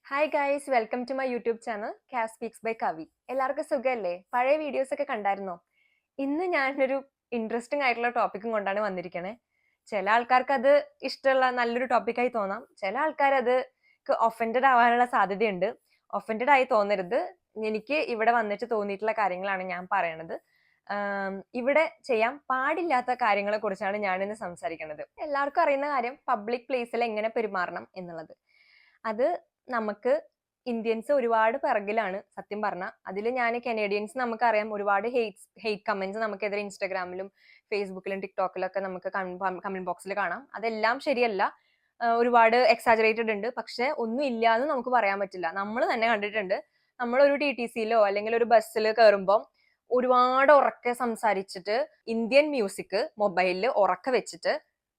Hi guys, welcome to my YouTube channel Kaz speaks by Kavi. എല്ലാവർക്കും സുഖമല്ലേ? പഴയ videos ഒക്കെ കണ്ടായിരുന്നോ? ഇന്ന് ഞാനൊരു ഇൻട്രസ്റ്റിംഗ് ആയിട്ടുള്ള ടോപ്പിക്കും കൊണ്ടാണ് വന്നിരിക്കണേ. ചില ആൾക്കാർക്ക് അത് ഇഷ്ടമുള്ള നല്ലൊരു ടോപ്പിക്കായി തോന്നാം, ചില ആൾക്കാർ അത് ഒഫൻഡഡ് ആവാനുള്ള സാധ്യതയുണ്ട്. ഒഫൻഡഡ് ആയി തോന്നരുത്. എനിക്ക് ഇവിടെ വന്നിട്ട് തോന്നിയിട്ടുള്ള കാര്യങ്ങളാണ് ഞാൻ പറയണത്. ഇവിടെ ചെയ്യാൻ പാടില്ലാത്ത കാര്യങ്ങളെ കുറിച്ചാണ് ഞാനിന്ന് സംസാരിക്കുന്നത്. എല്ലാവർക്കും അറിയുന്ന കാര്യം പബ്ലിക് പ്ലേസിൽ എങ്ങനെ പെരുമാറണം എന്നുള്ളത്. അത് നമുക്ക് ഇന്ത്യൻസ് ഒരുപാട് പിറകിലാണ് സത്യം പറഞ്ഞാൽ. അതിൽ ഞാൻ കനേഡിയൻസ് നമുക്കറിയാം, ഒരുപാട് ഹെയ്റ്റ് കമന്റ്സ് നമുക്കെതിരെ ഇൻസ്റ്റാഗ്രാമിലും ഫേസ്ബുക്കിലും ടിക്ടോക്കിലും ഒക്കെ നമുക്ക് കമന്റ് ബോക്സിൽ കാണാം. അതെല്ലാം ശരിയല്ല, ഒരുപാട് എക്സാജറേറ്റഡ് ഉണ്ട്. പക്ഷെ ഒന്നും ഇല്ല എന്ന് നമുക്ക് പറയാൻ പറ്റില്ല. നമ്മൾ തന്നെ കണ്ടിട്ടുണ്ട്, നമ്മളൊരു TTCയിലോ അല്ലെങ്കിൽ ഒരു ബസ്സിൽ കയറുമ്പോൾ ഒരുപാട് ഉറക്കെ സംസാരിച്ചിട്ട് ഇന്ത്യൻ മ്യൂസിക് മൊബൈലിൽ ഉറക്കെ വെച്ചിട്ട്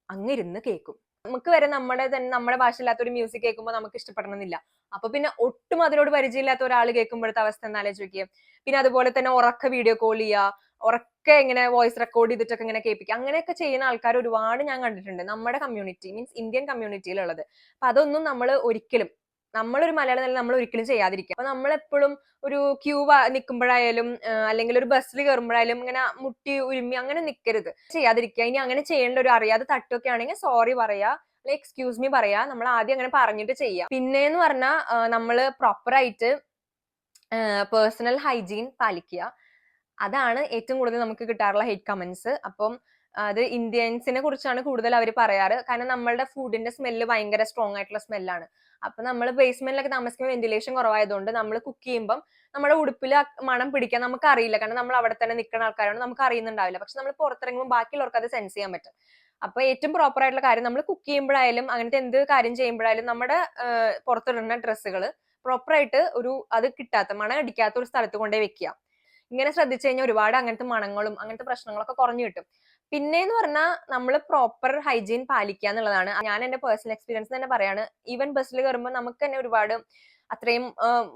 അങ്ങിരുന്ന് കേൾക്കും. നമുക്ക് വരെ നമ്മുടെ ഭാഷയില്ലാത്ത ഒരു മ്യൂസിക് കേൾക്കുമ്പോൾ നമുക്ക് ഇഷ്ടപ്പെടണമെന്നില്ല. അപ്പൊ പിന്നെ ഒട്ടും അതിനോട് പരിചയമില്ലാത്ത ഒരാൾ കേൾക്കുമ്പോഴത്തെ അവസ്ഥ ഒന്ന് ആലോചിച്ച് നോക്കിയേ. പിന്നെ അതുപോലെ തന്നെ ഉറക്ക വീഡിയോ കോൾ ചെയ്യുക, ഉറക്കെ ഇങ്ങനെ വോയിസ് റെക്കോർഡ് ചെയ്തിട്ടൊക്കെ ഇങ്ങനെ കേൾപ്പിക്കുക. അങ്ങനെയൊക്കെ ചെയ്യുന്ന ആൾക്കാർ ഒരുപാട് ഞാൻ കണ്ടിട്ടുണ്ട് നമ്മുടെ കമ്മ്യൂണിറ്റി, മീൻസ് ഇന്ത്യൻ കമ്മ്യൂണിറ്റിയിലുള്ളത്. അപ്പൊ അതൊന്നും നമ്മളൊരു മലയാളം നില നമ്മൾ ഒരിക്കലും ചെയ്യാതിരിക്കുക. അപ്പൊ നമ്മളെപ്പോഴും ഒരു ക്യൂ നിൽക്കുമ്പോഴായാലും അല്ലെങ്കിൽ ഒരു ബസ്സിൽ കയറുമ്പോഴായാലും ഇങ്ങനെ മുട്ടി ഉരുമ്മി അങ്ങനെ നിൽക്കരുത്, ചെയ്യാതിരിക്കുക. ഇനി അങ്ങനെ ചെയ്യേണ്ട ഒരു അറിയാതെ തട്ടൊക്കെ ആണെങ്കിൽ സോറി പറയാ, എക്സ്ക്യൂസ് മീ പറയാ. നമ്മൾ ആദ്യം അങ്ങനെ പറഞ്ഞിട്ട് ചെയ്യാം. പിന്നെന്ന് പറഞ്ഞാൽ നമ്മൾ പ്രോപ്പറായിട്ട് പേഴ്സണൽ ഹൈജീൻ പാലിക്കുക. അതാണ് ഏറ്റവും കൂടുതൽ നമുക്ക് കിട്ടാറുള്ള ഹെയ്റ്റ് കമന്റ്സ്. അപ്പം അത് ഇന്ത്യൻസിനെ കുറിച്ചാണ് കൂടുതൽ അവർ പറയാറ്. കാരണം നമ്മളുടെ ഫുഡിന്റെ സ്മെല്ല് ഭയങ്കര സ്ട്രോങ് ആയിട്ടുള്ള സ്മെല്ലാണ്. അപ്പൊ നമ്മൾ ബേസ്മെന്റിലൊക്കെ താമസിക്കുമ്പോൾ വെന്റിലേഷൻ കുറവായതുകൊണ്ട് നമ്മൾ കുക്ക് ചെയ്യുമ്പോൾ നമ്മുടെ ഉടുപ്പിൽ മണം പിടിക്കാൻ നമുക്ക് അറിയില്ല. കാരണം നമ്മൾ അവിടെ തന്നെ നിൽക്കുന്ന ആൾക്കാരാണ്, നമുക്ക് അറിയുന്നുണ്ടാവില്ല. പക്ഷെ നമ്മൾ പുറത്തിറങ്ങുമ്പോൾ ബാക്കിയുള്ളവർക്ക് അത് സെൻസ് ചെയ്യാൻ പറ്റും. അപ്പൊ ഏറ്റവും പ്രോപ്പർ ആയിട്ടുള്ള കാര്യം, നമ്മൾ കുക്ക് ചെയ്യുമ്പോഴായാലും അങ്ങനത്തെ എന്ത് കാര്യം ചെയ്യുമ്പോഴായാലും നമ്മുടെ പുറത്തിടുന്ന ഡ്രസ്സുകൾ പ്രോപ്പറായിട്ട് അത് കിട്ടാത്ത മണം അടിക്കാത്ത ഒരു സ്ഥലത്ത് കൊണ്ടേ വെക്കുക. ഇങ്ങനെ ശ്രദ്ധിച്ചു കഴിഞ്ഞാൽ ഒരുപാട് അങ്ങനത്തെ മണങ്ങളും അങ്ങനത്തെ പ്രശ്നങ്ങളൊക്കെ കുറഞ്ഞു കിട്ടും. പിന്നെന്ന് പറഞ്ഞാൽ നമ്മൾ പ്രോപ്പർ ഹൈജീൻ പാലിക്കുക എന്നുള്ളതാണ്. ഞാൻ എന്റെ പേഴ്സണൽ എക്സ്പീരിയൻസ് തന്നെ പറയാണ്. ഈവൻ ബസ്സിൽ കയറുമ്പോൾ നമുക്ക് തന്നെ ഒരുപാട് അത്രയും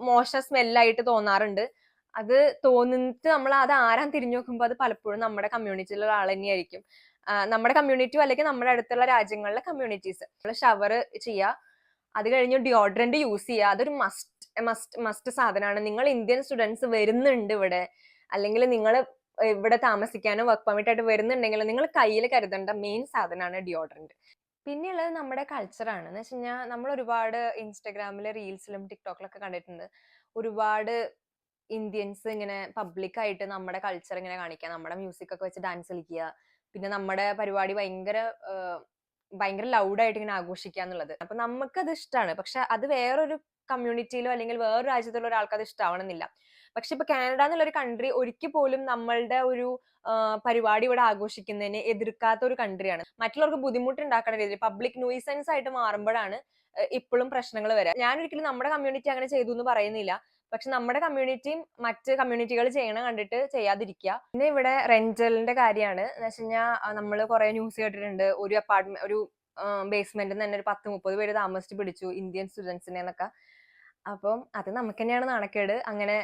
മോശം സ്മെല്ലായിട്ട് തോന്നാറുണ്ട്. അത് തോന്നിട്ട് നമ്മൾ അത് ആരാൻ തിരിഞ്ഞു നോക്കുമ്പോൾ അത് പലപ്പോഴും നമ്മുടെ കമ്മ്യൂണിറ്റിയിലുള്ള ആൾ തന്നെയായിരിക്കും. നമ്മുടെ കമ്മ്യൂണിറ്റിയോ അല്ലെങ്കിൽ നമ്മുടെ അടുത്തുള്ള രാജ്യങ്ങളിലെ കമ്മ്യൂണിറ്റീസ്. നമ്മൾ ഷവർ ചെയ്യുക, അത് കഴിഞ്ഞ് ഡിയോഡ്രന്റ് യൂസ് ചെയ്യുക. അതൊരു മസ്റ്റ് സാധനമാണ്. നിങ്ങൾ ഇന്ത്യൻ സ്റ്റുഡൻസ് വരുന്നുണ്ട് ഇവിടെ, അല്ലെങ്കിൽ നിങ്ങൾ ഇവിടെ താമസിക്കാനോ വർക്ക് പെർമിറ്റ് ആയിട്ട് വരുന്നുണ്ടെങ്കിൽ നിങ്ങൾ കയ്യിൽ കരുതേണ്ട മെയിൻ സാധനമാണ് ഡിയോഡ്രന്റ്. പിന്നെയുള്ളത് നമ്മുടെ കൾച്ചറാണ്. എന്ന് വെച്ച് കഴിഞ്ഞാൽ നമ്മൾ ഒരുപാട് ഇൻസ്റ്റഗ്രാമിലെ റീൽസിലും ടിക്ടോക്കിലൊക്കെ കണ്ടിട്ടുണ്ട്, ഒരുപാട് ഇന്ത്യൻസ് ഇങ്ങനെ പബ്ലിക്കായിട്ട് നമ്മുടെ കൾച്ചർ ഇങ്ങനെ കാണിക്കുക, നമ്മുടെ മ്യൂസിക് ഒക്കെ വെച്ച് ഡാൻസ് കളിക്കുക, പിന്നെ നമ്മുടെ പരിപാടി ഭയങ്കര ലൗഡായിട്ട് ഇങ്ങനെ ആഘോഷിക്കുക എന്നുള്ളത്. അപ്പൊ നമുക്കത് ഇഷ്ടമാണ്. പക്ഷെ അത് വേറൊരു കമ്മ്യൂണിറ്റിയിലോ അല്ലെങ്കിൽ വേറൊരു രാജ്യത്തുള്ള ഒരാൾക്ക് അത് ഇഷ്ടമാവണമെന്നില്ല. പക്ഷെ ഇപ്പൊ കാനഡ എന്നുള്ളൊരു കൺട്രി ഒരിക്കൽ പോലും നമ്മളുടെ ഒരു പരിപാടി ഇവിടെ ആഘോഷിക്കുന്നതിനെ എതിർക്കാത്ത ഒരു കൺട്രിയാണ്. മറ്റുള്ളവർക്ക് ബുദ്ധിമുട്ടുണ്ടാക്കുന്ന രീതിയിൽ പബ്ലിക് ന്യൂയിസൻസ് ആയിട്ട് മാറുമ്പോഴാണ് ഇപ്പോഴും പ്രശ്നങ്ങൾ വരാം. ഞാൻ ഒരിക്കലും നമ്മുടെ കമ്മ്യൂണിറ്റി അങ്ങനെ ചെയ്തു എന്ന് പറയുന്നില്ല, പക്ഷെ നമ്മുടെ കമ്മ്യൂണിറ്റിയും മറ്റ് കമ്മ്യൂണിറ്റികൾ ചെയ്യണം കണ്ടിട്ട് ചെയ്യാതിരിക്കുക. പിന്നെ ഇവിടെ റെന്റലിന്റെ കാര്യമാണ്. എന്ന് വെച്ച് കഴിഞ്ഞാൽ നമ്മൾ കുറെ ന്യൂസ് കേട്ടിട്ടുണ്ട്, ഒരു ബേസ്മെന്റിൽ തന്നെ ഒരു 10-30 പേര് താമസിച്ച് പിടിച്ചു ഇന്ത്യൻ സ്റ്റുഡൻസിനെ എന്നൊക്കെ. അപ്പം അത് നമുക്ക് തന്നെയാണ് നാണക്കേട്. അങ്ങനെ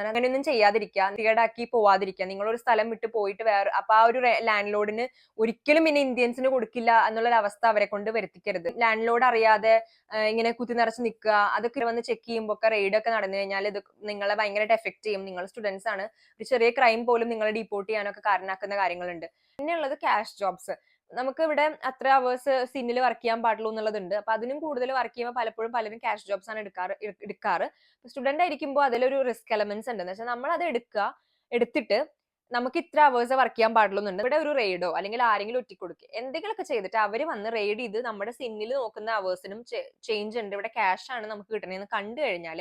അങ്ങനെയൊന്നും ചെയ്യാതിരിക്കുക, തീടാക്കി പോവാതിരിക്കുക. നിങ്ങളൊരു സ്ഥലം വിട്ട് പോയിട്ട് അപ്പൊ ആ ഒരു ലാൻഡ് ലോഡിന് ഒരിക്കലും പിന്നെ ഇന്ത്യൻസിന് കൊടുക്കില്ല എന്നുള്ളൊരു അവസ്ഥ അവരെ കൊണ്ട് വരുത്തിക്കരുത്. ലാൻഡ് ലോഡ് അറിയാതെ ഇങ്ങനെ കുത്തി നിറച്ച് നിൽക്കുക, അതൊക്കെ വന്ന് ചെക്ക് ചെയ്യുമ്പോൾ ഒക്കെ റെയ്ഡ് ഒക്കെ നടന്നു കഴിഞ്ഞാൽ ഇത് നിങ്ങളെ ഭയങ്കരമായിട്ട് എഫക്ട് ചെയ്യും. നിങ്ങൾ സ്റ്റുഡൻസ് ആണ്, ഒരു ചെറിയ ക്രൈം പോലും നിങ്ങളെ ഡീപ്പോർട്ട് ചെയ്യാനൊക്കെ കാരണമാക്കുന്ന കാര്യങ്ങളുണ്ട്. പിന്നെ ഉള്ളത് ക്യാഷ് ജോബ്സ്. നമുക്ക് ഇവിടെ അത്ര അവേഴ്സ് സിന്നിൽ വർക്ക് ചെയ്യാൻ പാടുള്ളൂ എന്നുള്ളതുണ്ട്. അപ്പൊ അതിനും കൂടുതൽ വർക്ക് ചെയ്യുമ്പോൾ പലപ്പോഴും പലരും ക്യാഷ് ജോബ്സ് ആണ് എടുക്കാറ്. സ്റ്റുഡന്റ് ആയിരിക്കുമ്പോൾ അതിലൊരു റിസ്ക് എലമെന്റ്സ് ഉണ്ട്. എന്ന് വെച്ചാൽ നമ്മൾ അത് എടുത്തിട്ട് നമുക്ക് ഇത്ര അവേഴ്സ് വർക്ക് ചെയ്യാൻ പാടുള്ളൂ എന്നുണ്ട്. ഇവിടെ ഒരു റെയ്ഡോ അല്ലെങ്കിൽ ആരെങ്കിലും ഒറ്റിക്കൊടുക്കുക എന്തെങ്കിലുമൊക്കെ ചെയ്തിട്ട് അവർ വന്ന് റെയ്ഡ് ചെയ്ത് നമ്മുടെ സിന്നിൽ നോക്കുന്ന അവേഴ്സിനും ചേഞ്ച് ഉണ്ട്, ഇവിടെ ക്യാഷ് ആണ് നമുക്ക് കിട്ടണേന്ന് കണ്ടു കഴിഞ്ഞാൽ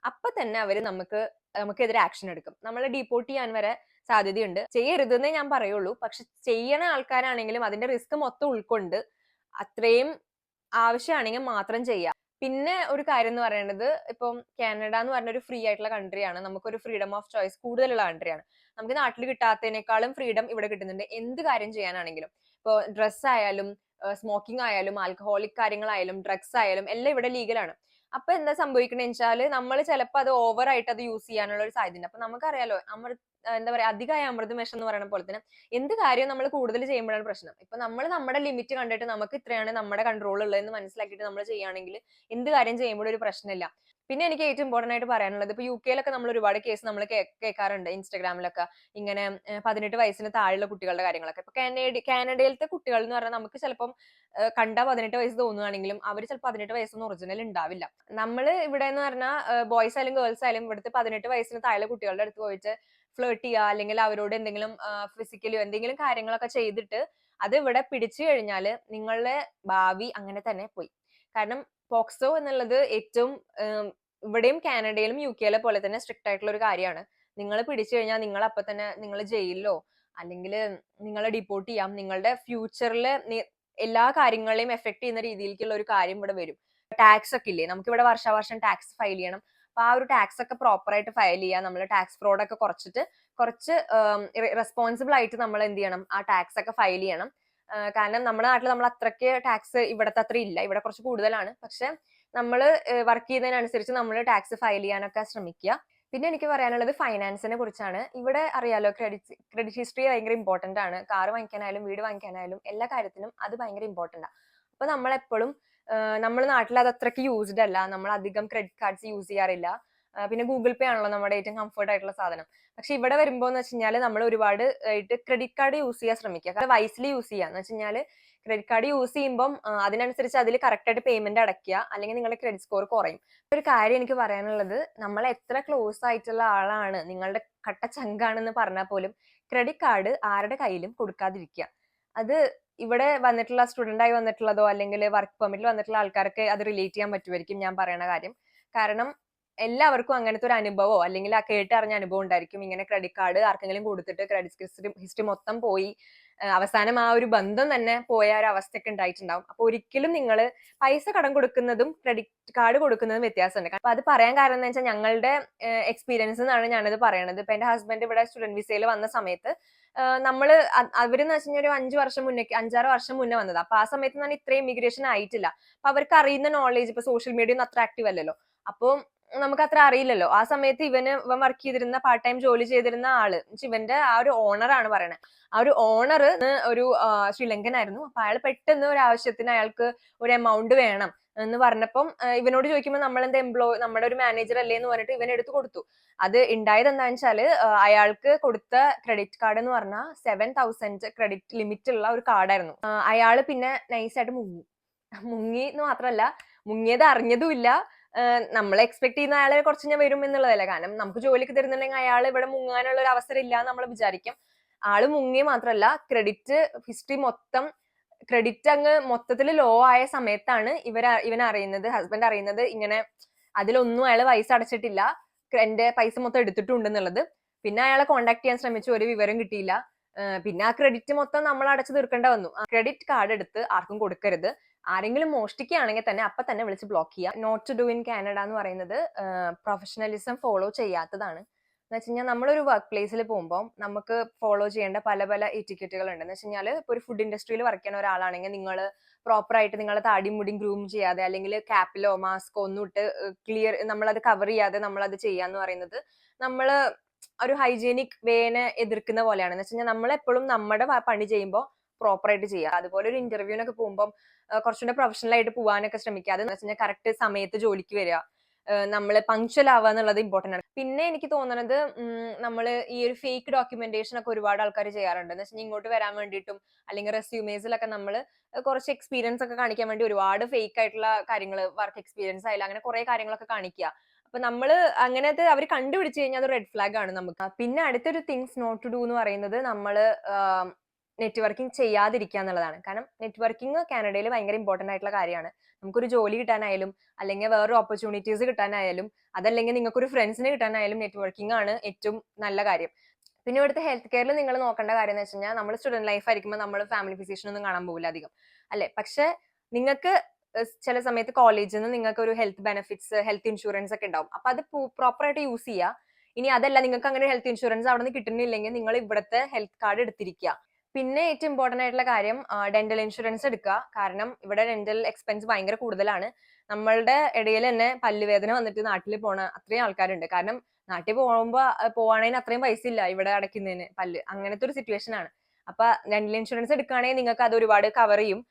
അപ്പൊ തന്നെ അവര് നമുക്കെതിരെ ആക്ഷൻ എടുക്കും. നമ്മളെ ഡീപ്പോർട്ട് ചെയ്യാൻ വരെ സാധ്യതയുണ്ട്. ചെയ്യരുതെന്നേ ഞാൻ പറയുള്ളൂ. പക്ഷെ ചെയ്യണ ആൾക്കാരാണെങ്കിലും അതിന്റെ റിസ്ക് മൊത്തം ഉൾക്കൊണ്ട് അത്രയും ആവശ്യമാണെങ്കിൽ മാത്രം ചെയ്യാം. പിന്നെ ഒരു കാര്യം എന്ന് പറയുന്നത്, ഇപ്പം കാനഡ എന്ന് പറഞ്ഞ ഒരു ഫ്രീ ആയിട്ടുള്ള കൺട്രിയാണ്. നമുക്കൊരു ഫ്രീഡം ഓഫ് ചോയ്സ് കൂടുതലുള്ള കൺട്രിയാണ്. നമുക്ക് നാട്ടിൽ കിട്ടാത്തതിനേക്കാളും ഫ്രീഡം ഇവിടെ കിട്ടുന്നുണ്ട് എന്ത് കാര്യം ചെയ്യാനാണെങ്കിലും. ഇപ്പോൾ ഡ്രസ് ആയാലും സ്മോക്കിംഗ് ആയാലും ആൽക്കഹോളിക് കാര്യങ്ങളായാലും ഡ്രഗ്സ് ആയാലും എല്ലാം ഇവിടെ ലീഗലാണ്. അപ്പൊ എന്താ സംഭവിക്കണെന്ന് വെച്ചാല് നമ്മൾ ചിലപ്പോൾ അത് ഓവർ ആയിട്ട് അത് യൂസ് ചെയ്യാനുള്ള ഒരു സാധ്യത. അപ്പൊ നമുക്കറിയാലോ, എന്താ പറയാ, അധികമായ അമൃതം വിഷം എന്ന് പറയുന്ന പോലെ തന്നെ എന്ത് കാര്യം നമ്മൾ കൂടുതൽ ചെയ്യുമ്പോഴാണ് പ്രശ്നം. ഇപ്പൊ നമ്മൾ നമ്മുടെ ലിമിറ്റ് കണ്ടിട്ട് നമുക്ക് ഇത്രയാണ് നമ്മുടെ കൺട്രോൾ ഉള്ളതെന്ന് മനസ്സിലാക്കിയിട്ട് നമ്മൾ ചെയ്യുകയാണെങ്കിൽ എന്ത് കാര്യം ചെയ്യുമ്പോഴും ഒരു പ്രശ്നമില്ല. പിന്നെ എനിക്ക് ഏറ്റവും ഇമ്പോർട്ടന്റ് ആയിട്ട് പറയാനുള്ളത്, ഇപ്പൊ യുകെയിലൊക്കെ നമ്മൾ ഒരുപാട് കേസ് നമ്മൾ കേൾക്കാറുണ്ട് ഇൻസ്റ്റാഗ്രാമിലൊക്കെ, ഇങ്ങനെ 18 വയസ്സിന് താഴെയുള്ള കുട്ടികളുടെ കാര്യങ്ങളൊക്കെ. ഇപ്പൊ കാനഡയിലത്തെ കുട്ടികൾ എന്ന് പറഞ്ഞാൽ നമുക്ക് ചിലപ്പം കണ്ട 18 വയസ്സ് തോന്നുകയാണെങ്കിലും അവർ ചിലപ്പോൾ 18 വയസ്സൊന്നും ഒറിജിനൽ ഉണ്ടാവില്ല. നമ്മൾ ഇവിടെ എന്ന് പറഞ്ഞാൽ ബോയ്സ് ആയാലും ഗേൾസ് ആയാലും ഇവിടുത്തെ 18 വയസ്സിന് താഴെ കുട്ടികളുടെ അടുത്ത് പോയിട്ട് ഫ്ലേർട്ട് ചെയ്യുക, അല്ലെങ്കിൽ അവരോട് എന്തെങ്കിലും ഫിസിക്കലോ എന്തെങ്കിലും കാര്യങ്ങളൊക്കെ ചെയ്തിട്ട് അത് ഇവിടെ പിടിച്ചു കഴിഞ്ഞാൽ നിങ്ങളുടെ ഭാവി അങ്ങനെ തന്നെ പോയി. കാരണം പോക്സോ എന്നുള്ളത് ഏറ്റവും ഇവിടെയും കാനഡയിലും യുകെയിലെ പോലെ തന്നെ സ്ട്രിക്റ്റ് ആയിട്ടുള്ള ഒരു കാര്യമാണ്. നിങ്ങൾ പിടിച്ചു കഴിഞ്ഞാൽ നിങ്ങൾ അപ്പൊ തന്നെ നിങ്ങൾ ജയിലിലോ അല്ലെങ്കിൽ നിങ്ങളെ ഡിപ്പോർട്ട് ചെയ്യാം. നിങ്ങളുടെ ഫ്യൂച്ചറിൽ എല്ലാ കാര്യങ്ങളെയും എഫക്ട് ചെയ്യുന്ന രീതിയിലേക്കുള്ള ഒരു കാര്യം ഇവിടെ വരും. ടാക്സ് ഒക്കെ ഇല്ലേ, നമുക്ക് ഇവിടെ വർഷാവർഷം ടാക്സ് ഫയൽ ചെയ്യണം. അപ്പൊ ആ ഒരു ടാക്സ് ഒക്കെ പ്രോപ്പർ ആയിട്ട് ഫയൽ ചെയ്യുക, നമ്മൾ ടാക്സ് ഫ്രോഡ് ഒക്കെ കുറച്ചിട്ട് കുറച്ച് റെസ്പോൺസിബിൾ ആയിട്ട് നമ്മൾ എന്ത് ചെയ്യണം, ആ ടാക്സ് ഒക്കെ ഫയൽ ചെയ്യണം. കാരണം നമ്മുടെ നാട്ടിൽ നമ്മൾ അത്രയ്ക്ക് ടാക്സ് ഇവിടത്തെ അത്ര ഇല്ല, ഇവിടെ കുറച്ച് കൂടുതലാണ്. പക്ഷെ നമ്മൾ വർക്ക് ചെയ്യുന്നതിനനുസരിച്ച് നമ്മൾ ടാക്സ് ഫയൽ ചെയ്യാനൊക്കെ ശ്രമിക്കുക. പിന്നെ എനിക്ക് പറയാനുള്ളത് ഫൈനാൻസിനെ കുറിച്ചാണ്. ഇവിടെ അറിയാലോ, ക്രെഡിറ്റ് ഹിസ്റ്ററി ഭയങ്കര ഇമ്പോർട്ടന്റ് ആണ്. കാർ വാങ്ങിക്കാനായാലും വീട് വാങ്ങിക്കാനായാലും എല്ലാ കാര്യത്തിനും അത് ഭയങ്കര ഇമ്പോർട്ടന്റ് ആണ്. അപ്പൊ നമ്മളെപ്പോഴും നമ്മുടെ നാട്ടിൽ അത് അത്രയ്ക്ക് യൂസ്ഡ് അല്ല, നമ്മൾ അധികം ക്രെഡിറ്റ് കാർഡ്സ് യൂസ് ചെയ്യാറില്ല. പിന്നെ ഗൂഗിൾ പേ ആണല്ലോ നമ്മുടെ ഏറ്റവും കംഫർട്ട് ആയിട്ടുള്ള സാധനം. പക്ഷെ ഇവിടെ വരുമ്പോൾ എന്ന് വെച്ച് കഴിഞ്ഞാൽ നമ്മൾ ഒരുപാട് ആയിട്ട് ക്രെഡിറ്റ് കാർഡ് യൂസ് ചെയ്യാൻ ശ്രമിക്കുക, വൈസ്ലി യൂസ് ചെയ്യുക. എന്ന് വെച്ച് കഴിഞ്ഞാൽ ക്രെഡിറ്റ് കാർഡ് യൂസ് ചെയ്യുമ്പോൾ അതിനനുസരിച്ച് അതിൽ കറക്റ്റ് ആയിട്ട് പേയ്മെന്റ് അടയ്ക്കുക, അല്ലെങ്കിൽ നിങ്ങളുടെ ക്രെഡിറ്റ് സ്കോർ കുറയും. ഒരു കാര്യം എനിക്ക് പറയാനുള്ളത്, നമ്മൾ എത്ര ക്ലോസ് ആയിട്ടുള്ള ആളാണ്, നിങ്ങളുടെ കട്ട ചങ്കാണെന്ന് പറഞ്ഞാൽ പോലും ക്രെഡിറ്റ് കാർഡ് ആരുടെ കയ്യിലും കൊടുക്കാതിരിക്കുക. അത് ഇവിടെ വന്നിട്ടുള്ള സ്റ്റുഡന്റ് ആയി വന്നിട്ടുള്ളതോ അല്ലെങ്കിൽ വർക്ക് പെർമിറ്റിൽ വന്നിട്ടുള്ള ആൾക്കാർക്ക് അത് റിലേറ്റ് ചെയ്യാൻ പറ്റുമായിരിക്കും ഞാൻ പറയുന്ന കാര്യം. കാരണം എല്ലാവർക്കും അങ്ങനത്തെ ഒരു അനുഭവമോ അല്ലെങ്കിൽ ആ കേട്ടറിഞ്ഞ അനുഭവം ഉണ്ടായിരിക്കും. ഇങ്ങനെ ക്രെഡിറ്റ് കാർഡ് ആർക്കെങ്കിലും കൊടുത്തിട്ട് ക്രെഡിറ്റ് ഹിസ്റ്ററി മൊത്തം പോയി, അവസാനം ആ ഒരു ബന്ധം തന്നെ പോയ ഒരു അവസ്ഥയൊക്കെ ഉണ്ടായിട്ടുണ്ടാവും. അപ്പൊ ഒരിക്കലും നിങ്ങൾ പൈസ കടം കൊടുക്കുന്നതും ക്രെഡിറ്റ് കാർഡ് കൊടുക്കുന്നതും വ്യത്യാസമുണ്ട്. അപ്പൊ അത് പറയാൻ കാരണം എന്ന് വെച്ചാൽ ഞങ്ങളുടെ എക്സ്പീരിയൻസ് എന്നാണ് ഞാനത് പറയണത്. ഇപ്പൊ എന്റെ ഹസ്ബൻഡ് ഇവിടെ സ്റ്റുഡന്റ് വിസയിൽ വന്ന സമയത്ത് നമ്മള് അവരെന്ന് വെച്ച് കഴിഞ്ഞാൽ ഒരു 5 വർഷം മുന്നേ 5-6 വർഷം മുന്നേ വന്നത്. അപ്പൊ ആ സമയത്ത് ഞാൻ ഇത്രയും ഇമിഗ്രേഷൻ ആയിട്ടില്ല. അപ്പൊ അവർക്ക് അറിയുന്ന നോളേജ്, ഇപ്പൊ സോഷ്യൽ മീഡിയ ഒന്നും അത്ര ആക്റ്റീവ് അല്ലല്ലോ. അപ്പൊ നമുക്ക് അത്ര അറിയില്ലല്ലോ. ആ സമയത്ത് ഇവൻ വർക്ക് ചെയ്തിരുന്ന പാർട്ട് ടൈം ജോലി ചെയ്തിരുന്ന ആള് ഇവന്റെ ആ ഒരു ഓണർ ആണ് പറയണത്. ആ ഒരു ഓണർ ഒരു ശ്രീലങ്കൻ ആയിരുന്നു. അപ്പൊ അയാൾ പെട്ടെന്ന് ഒരു ആവശ്യത്തിന് അയാൾക്ക് ഒരു എമൗണ്ട് വേണം എന്ന് പറഞ്ഞപ്പം ഇവനോട് ചോദിക്കുമ്പോൾ നമ്മൾ എന്താ നമ്മുടെ ഒരു മാനേജർ അല്ലേ എന്ന് പറഞ്ഞിട്ട് ഇവൻ എടുത്തു കൊടുത്തു. അത് ഉണ്ടായത് എന്താണെന്ന് വെച്ചാല് അയാൾക്ക് കൊടുത്ത ക്രെഡിറ്റ് കാർഡ് എന്ന് പറഞ്ഞാൽ 7,000 ക്രെഡിറ്റ് ലിമിറ്റ് ഉള്ള ഒരു കാർഡായിരുന്നു. അയാള് പിന്നെ നൈസായിട്ട് മുങ്ങി എന്ന് മാത്രമല്ല, മുങ്ങിയത് അറിഞ്ഞതുമില്ല. നമ്മൾ എക്സ്പെക്ട് ചെയ്യുന്ന അയാളെ കുറച്ച് ഞാൻ വരും എന്നുള്ളതല്ല. കാരണം നമുക്ക് ജോലിക്ക് തരുന്നുണ്ടെങ്കിൽ അയാൾ ഇവിടെ മുങ്ങാനുള്ള ഒരു അവസരം ഇല്ല എന്ന് നമ്മൾ വിചാരിക്കും. ആള് മുങ്ങി മാത്രമല്ല, ക്രെഡിറ്റ് ഹിസ്റ്ററി മൊത്തം, ക്രെഡിറ്റ് അങ്ങ് മൊത്തത്തിൽ ലോ ആയ സമയത്താണ് ഇവൻ അറിയുന്നത്, ഹസ്ബൻഡ് അറിയുന്നത് ഇങ്ങനെ അതിലൊന്നും അയാൾ പൈസ അടച്ചിട്ടില്ല, എന്റെ പൈസ മൊത്തം എടുത്തിട്ടുണ്ടെന്നുള്ളത്. പിന്നെ അയാളെ കോണ്ടാക്ട് ചെയ്യാൻ ശ്രമിച്ചു, ഒരു വിവരം കിട്ടിയില്ല. പിന്നെ ആ ക്രെഡിറ്റ് മൊത്തം നമ്മൾ അടച്ചു തീർക്കേണ്ട വന്നു. ക്രെഡിറ്റ് കാർഡ് എടുത്ത് ആർക്കും കൊടുക്കരുത്. ആരെങ്കിലും മോഷ്ടിക്കുകയാണെങ്കിൽ തന്നെ അപ്പൊ തന്നെ വിളിച്ച് ബ്ലോക്ക് ചെയ്യുക. Not to do in Canada എന്ന് പറയുന്നത് പ്രൊഫഷണലിസം ഫോളോ ചെയ്യാത്തതാണ്. എന്ന് വെച്ച് കഴിഞ്ഞാൽ നമ്മളൊരു വർക്ക് പ്ലേസിൽ പോകുമ്പോൾ നമുക്ക് ഫോളോ ചെയ്യേണ്ട പല പല എറ്റിക്കറ്റുകൾ ഉണ്ട്. എന്ന് വെച്ച് കഴിഞ്ഞാൽ ഇപ്പൊ ഒരു ഫുഡ് ഇൻഡസ്ട്രിയിൽ വർക്ക് ചെയ്യുന്ന ഒരാളാണെങ്കിൽ നിങ്ങൾ പ്രോപ്പർ ആയിട്ട് നിങ്ങളെ താടിയും മുടിയും ഗ്രൂം ചെയ്യാതെ അല്ലെങ്കിൽ ക്യാപ്പിലോ മാസ്കോ ഒന്നും ഇട്ട് ക്ലിയർ നമ്മളത് കവർ ചെയ്യാതെ നമ്മളത് ചെയ്യാന്ന് പറയുന്നത് നമ്മൾ ഒരു ഹൈജീനിക് വേനെ എതിർക്കുന്ന പോലെയാണ്. എന്ന് വെച്ച് കഴിഞ്ഞാൽ നമ്മളെപ്പോഴും നമ്മുടെ പണി ചെയ്യുമ്പോൾ പ്രോപ്പർ ആയിട്ട് ചെയ്യുക. അതുപോലെ ഒരു ഇന്റർവ്യൂവിനൊക്കെ പോകുമ്പോൾ കുറച്ചുകൂടെ പ്രൊഫഷണൽ ആയിട്ട് പോകാനൊക്കെ ശ്രമിക്കുക. അതെന്ന് വെച്ച് കഴിഞ്ഞാൽ കറക്റ്റ് സമയത്ത് ജോലിക്ക് വരിക, നമ്മൾ പങ്ക്ച്വൽ ആവുക എന്നുള്ളത് ഇമ്പോർട്ടന്റ് ആണ്. പിന്നെ എനിക്ക് തോന്നുന്നത് നമ്മൾ ഈ ഒരു ഫേക്ക് ഡോക്യുമെന്റേഷൻ ഒക്കെ ഒരുപാട് ആൾക്കാർ ചെയ്യാറുണ്ട്. എന്ന് വെച്ചാൽ ഇങ്ങോട്ട് വരാൻ വേണ്ടിയിട്ടും അല്ലെങ്കിൽ റെസ്യൂമേസിലൊക്കെ നമ്മൾ കുറച്ച് എക്സ്പീരിയൻസ് ഒക്കെ കാണിക്കാൻ വേണ്ടി ഒരുപാട് ഫേക്ക് ആയിട്ടുള്ള കാര്യങ്ങൾ, വർക്ക് എക്സ്പീരിയൻസ് ആയാലും അങ്ങനെ കുറെ കാര്യങ്ങളൊക്കെ കാണിക്കുക. അപ്പൊ നമ്മള് അങ്ങനത്തെ അവർ കണ്ടുപിടിച്ചു കഴിഞ്ഞാൽ അത് റെഡ് ഫ്ലാഗ് ആണ് നമുക്ക്. പിന്നെ അടുത്തൊരു തിങ്സ് നോട്ട് ടു ഡു എന്ന് പറയുന്നത് നമ്മള് നെറ്റ്വർക്കിംഗ് ചെയ്യാതിരിക്കുക എന്നുള്ളതാണ്. കാരണം നെറ്റ്വർക്കിംഗ് കാനഡയിൽ ഭയങ്കര ഇമ്പോർട്ടന്റ് ആയിട്ടുള്ള കാര്യമാണ്. നമുക്കൊരു ജോലി കിട്ടാനായാലും അല്ലെങ്കിൽ വേറൊരു ഓപ്പർച്യൂണിറ്റീസ് കിട്ടാനായാലും അതല്ലെങ്കിൽ നിങ്ങൾക്കൊരു ഫ്രണ്ട്സിനെ കിട്ടാനായാലും നെറ്റ്വർക്കിംഗ് ആണ് ഏറ്റവും നല്ല കാര്യം. പിന്നെ ഇവിടുത്തെ ഹെൽത്ത് കെയറിൽ നിങ്ങൾ നോക്കേണ്ട കാര്യം എന്ന് വെച്ച് കഴിഞ്ഞാൽ നമ്മൾ സ്റ്റുഡന്റ് ലൈഫ് ആയിരിക്കുമ്പോൾ നമ്മൾ ഫാമിലി ഫിസിഷ്യൻ ഒന്നും കാണാൻ പോകില്ല അധികം, അല്ലെ? പക്ഷെ നിങ്ങൾക്ക് ചില സമയത്ത് കോളേജിൽ നിന്ന് നിങ്ങൾക്ക് ഒരു ഹെൽത്ത് ബെനിഫിറ്റ്സ്, ഹെൽത്ത് ഇൻഷുറൻസ് ഒക്കെ ഉണ്ടാവും. അപ്പൊ അത് പ്രോപ്പർ ആയിട്ട് യൂസ് ചെയ്യുക. ഇനി അതല്ല, നിങ്ങൾക്ക് അങ്ങനെ ഹെൽത്ത് ഇൻഷുറൻസ് അവിടെ നിന്ന് കിട്ടുന്നില്ലെങ്കിൽ നിങ്ങൾ ഇവിടുത്തെ ഹെൽത്ത് കാർഡ് എടുത്തിരിക്കുക. പിന്നെ ഏറ്റവും ഇമ്പോർട്ടന്റ് ആയിട്ടുള്ള കാര്യം ഡെന്റൽ ഇൻഷുറൻസ് എടുക്കുക. കാരണം ഇവിടെ ഡെന്റൽ എക്സ്പെൻസ് ഭയങ്കര കൂടുതലാണ്. നമ്മളുടെ ഇടയിൽ തന്നെ പല്ലുവേദന വന്നിട്ട് നാട്ടിൽ പോണ അത്രയും ആൾക്കാരുണ്ട്. കാരണം നാട്ടിൽ പോവാണെങ്കിൽ അത്രയും പൈസ ഇല്ല ഇവിടെ അടയ്ക്കുന്നതിന് പല്ല്, അങ്ങനത്തെ ഒരു സിറ്റുവേഷൻ ആണ്. അപ്പൊ ഡെന്റൽ ഇൻഷുറൻസ് എടുക്കുകയാണെങ്കിൽ നിങ്ങൾക്ക് അത് ഒരുപാട് കവർ ചെയ്യും.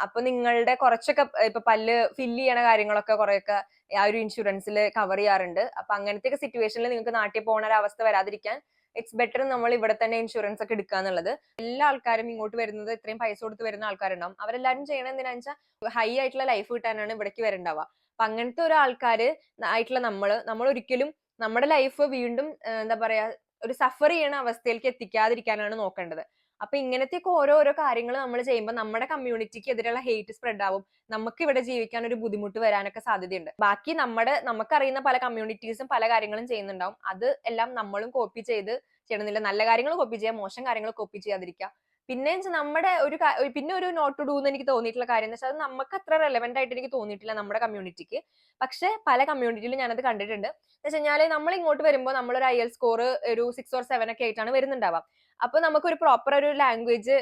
അപ്പൊ നിങ്ങളുടെ കുറച്ചൊക്കെ ഇപ്പൊ പല്ല് ഫില്ല് ചെയ്യണ കാര്യങ്ങളൊക്കെ കുറെയൊക്കെ ആ ഒരു ഇൻഷുറൻസിൽ കവർ ചെയ്യാറുണ്ട്. അപ്പൊ അങ്ങനത്തെ സിറ്റുവേഷനിൽ നിങ്ങൾക്ക് നാട്ടിൽ പോകുന്ന ഒരു അവസ്ഥ വരാതിരിക്കാൻ ഇറ്റ്സ് ബെറ്റർ നമ്മൾ ഇവിടെ തന്നെ ഇൻഷുറൻസ് ഒക്കെ എടുക്കുക എന്നുള്ളത്. എല്ലാ ആൾക്കാരും ഇങ്ങോട്ട് വരുന്നത് ഇത്രയും പൈസ കൊടുത്ത് വരുന്ന ആൾക്കാരുണ്ടാവും. അവരെല്ലാരും ചെയ്യണത് എന്തിനാന്ന് വെച്ചാൽ ഹൈ ആയിട്ടുള്ള ലൈഫ് കിട്ടാനാണ് ഇവിടേക്ക് വരണ്ടാവുക. അപ്പൊ അങ്ങനത്തെ ഒരു ആൾക്കാര് ആയിട്ടുള്ള നമ്മൾ ഒരിക്കലും നമ്മുടെ ലൈഫ് വീണ്ടും എന്താ പറയാ ഒരു സഫർ ചെയ്യണ അവസ്ഥയിലേക്ക് എത്തിക്കാതിരിക്കാനാണ് നോക്കേണ്ടത്. അപ്പൊ ഇങ്ങനത്തെയൊക്കെ ഓരോരോ കാര്യങ്ങൾ നമ്മൾ ചെയ്യുമ്പോൾ നമ്മുടെ കമ്മ്യൂണിറ്റിക്ക് എതിരെയുള്ള ഹെയ്റ്റ് സ്പ്രെഡ് ആവും. നമുക്ക് ഇവിടെ ജീവിക്കാൻ ഒരു ബുദ്ധിമുട്ട് വരാനൊക്കെ സാധ്യതയുണ്ട്. ബാക്കി നമുക്കറിയുന്ന പല കമ്മ്യൂണിറ്റീസും പല കാര്യങ്ങളും ചെയ്യുന്നുണ്ടാവും. അത് എല്ലാം നമ്മളും കോപ്പി ചെയ്ത് ചെയ്യണമെന്നില്ല. നല്ല കാര്യങ്ങൾ കോപ്പി ചെയ്യുക, മോശം കാര്യങ്ങൾ കോപ്പി ചെയ്യാതിരിക്കുക. പിന്നെ നമ്മുടെ പിന്നെ ഒരു നോട്ട് ടു ഡൂ എന്ന് എനിക്ക് തോന്നിയിട്ടുള്ള കാര്യം എന്ന് വെച്ചാൽ അത് നമുക്ക് അത്ര റെലവെന്റ് ആയിട്ട് എനിക്ക് തോന്നിയിട്ടില്ല നമ്മുടെ കമ്മ്യൂണിറ്റിക്ക്. പക്ഷെ പല കമ്മ്യൂണിറ്റിയിലും ഞാനത് കണ്ടിട്ടുണ്ട്. എന്ന് വെച്ച് കഴിഞ്ഞാൽ നമ്മൾ ഇങ്ങോട്ട് വരുമ്പോൾ നമ്മളൊരു IELTS സ്കോർ ഒരു 6 or 7 ഒക്കെ ആയിട്ടാണ് വരുന്നുണ്ടാവുക. അപ്പൊ നമുക്കൊരു പ്രോപ്പർ ഒരു ലാംഗ്വേജ്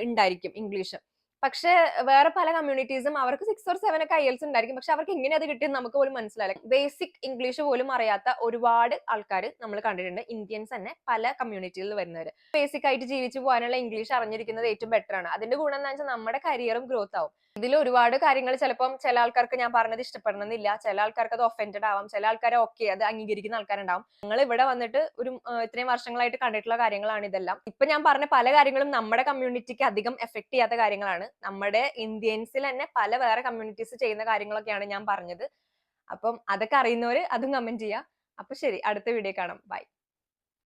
ഉണ്ടായിരിക്കും, ഇംഗ്ലീഷ്. പക്ഷെ വേറെ പല കമ്മ്യൂണിറ്റീസും അവർക്ക് 6 or 7 ഒക്കെ IELTS ഉണ്ടായിരിക്കും. പക്ഷെ അവർക്ക് എങ്ങനെ അത് കിട്ടിയെന്ന് നമുക്ക് പോലും മനസ്സിലായില്ല. ബേസിക് ഇംഗ്ലീഷ് പോലും അറിയാത്ത ഒരുപാട് ആൾക്കാർ നമ്മൾ കണ്ടിട്ടുണ്ട്. ഇന്ത്യൻസ് തന്നെ പല കമ്മ്യൂണിറ്റിയിൽ വരുന്നവര്. ബേസിക് ആയിട്ട് ജീവിച്ചു പോകാനുള്ള ഇംഗ്ലീഷ് അറിഞ്ഞിരിക്കുന്നത് ഏറ്റവും ബെറ്റർ ആണ്. അതിന്റെ ഗുണം എന്താ വെച്ചാൽ നമ്മുടെ കരിയറും ഗ്രോത്ത് ആവും. ഇതിൽ ഒരുപാട് കാര്യങ്ങൾ ചിലപ്പം ചില ആൾക്കാർക്ക് ഞാൻ പറഞ്ഞത് ഇഷ്ടപ്പെടണമെന്നില്ല, ചില ആൾക്കാർക്ക് അത് ഒഫൻഡഡ് ആവാം, ചില ആൾക്കാരെ ഓക്കെ അത് അംഗീകരിക്കുന്ന ആൾക്കാരുണ്ടാവും. ഞങ്ങൾ ഇവിടെ വന്നിട്ട് ഒരു ഇത്രയും വർഷങ്ങളായിട്ട് കണ്ടിട്ടുള്ള കാര്യങ്ങളാണ് ഇതെല്ലാം. ഇപ്പൊ ഞാൻ പറഞ്ഞ പല കാര്യങ്ങളും നമ്മുടെ കമ്മ്യൂണിറ്റിക്ക് അധികം എഫക്ട് ചെയ്യാത്ത കാര്യങ്ങളാണ്. നമ്മുടെ ഇന്ത്യൻസിൽ തന്നെ പല വേറെ കമ്മ്യൂണിറ്റീസ് ചെയ്യുന്ന കാര്യങ്ങളൊക്കെയാണ് ഞാൻ പറഞ്ഞത്. അപ്പം അതൊക്കെ അറിയുന്നവര് അതും കമന്റ് ചെയ്യുക. അപ്പൊ ശരി, അടുത്ത വീഡിയോ കാണാം. ബൈ.